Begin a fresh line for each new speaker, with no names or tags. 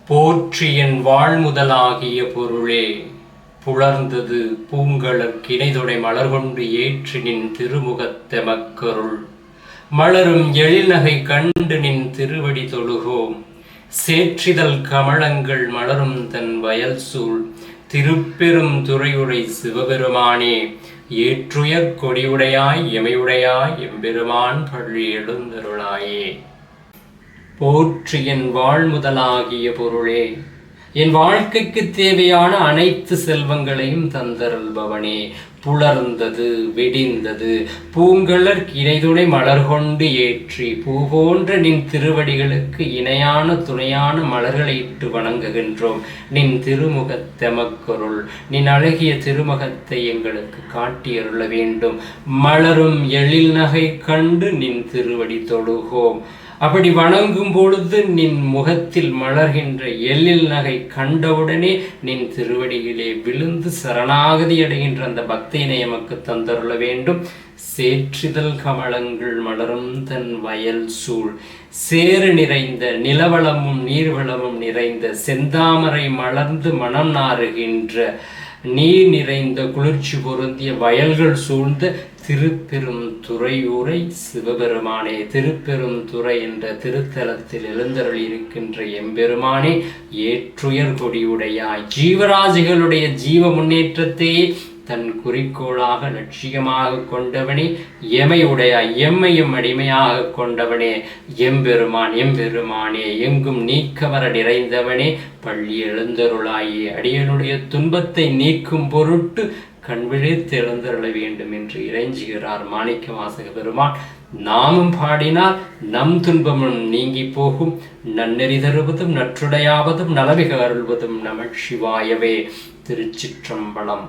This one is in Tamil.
போற்றி என் வாழ்முதலாகிய பொருளே. புலர்ந்தது பூங்கலர் கிணைதொடை மலர்கொண்டு ஏற்றி நின் திருமுகத்த மக்கருள் மலரும் எழில்நகை கண்டு நின் திருவடி தொழுகோம். சேற்றிதழ் கமலங்கள் மலரும் தன் வயல் சூழ் திருப்பெரும் துறையுரை சிவபெருமானே. ஏற்றுயர் கொடியுடையாய் எமையுடையாய் எம்பெருமான் பள்ளி எழுந்தருளாயே. போற்றி என் வாழ்முதலாகிய பொருளே. என் வாழ்க்கைக்கு தேவையான அனைத்து செல்வங்களையும் தந்தருள்பவனே. புலர்ந்தது விடிந்தது பூங்கலர் கிணைதுணை மலர்கொண்டு ஏற்றி பூ போன்ற நின் திருவடிகளுக்கு இணையான துணையான மலர்களை இட்டு வணங்குகின்றோம். நின் திருமுகத்தெமக்கருள் நின் அழகிய திருமுகத்தை எங்களுக்கு காட்டியருள வேண்டும். மலரும் எழில் நகை கண்டு நின் திருவடி தொழுகோம். அப்படி வணங்கும் பொழுது நின் முகத்தில் மலர்கின்ற எழில் நகை கண்டவுடனே நின் திருவடியிலே விழுந்து சரணாகதி அடைகின்ற அந்த பக்தியினை எமக்கு தந்தருள வேண்டும். சேற்றிதழ் கமலங்கள் மலரும் தன் வயல் சூழ் சேறு நிறைந்த நிலவளமும் நீர்வளமும் நிறைந்த செந்தாமரை மலர்ந்து மனம் நாறுகின்ற நீர் நிறைந்த குளிர்ச்சி பொருந்திய வயல்கள் சூழ்ந்த திருப்பெரும் துறையூரை சிவபெருமானே. திருப்பெரும் துறை என்ற திருத்தலத்தில் எழுந்தருள் இருக்கின்ற எம்பெருமானே. ஏற்றுயர் கொடியுடையாய் ஜீவராசிகளுடைய ஜீவ முன்னேற்றத்தையே தன் குறிக்கோளாக லட்சியமாக கொண்டவனே. எமையுடையாய் எம்மையும் அடிமையாக கொண்டவனே. எம்பெருமான் எம்பெருமானே எங்கும் நீக்கவர நிறைந்தவனே. பள்ளி எழுந்தருளாயே. அடியனுடைய துன்பத்தை நீக்கும் பொருட்டு கண்விழித்து எழுந்தருள வேண்டும் என்று இறைஞ்சுகிறார் மாணிக்க வாசக பெருமான். நாமும் பாடினால் நம் துன்பமும் நீங்கி போகும். நன்னெறி தருவதும் நற்றுடையாவதும் நலமிக அருள்வதும் நம சிவாயவே. திருச்சிற்றம்பலம்.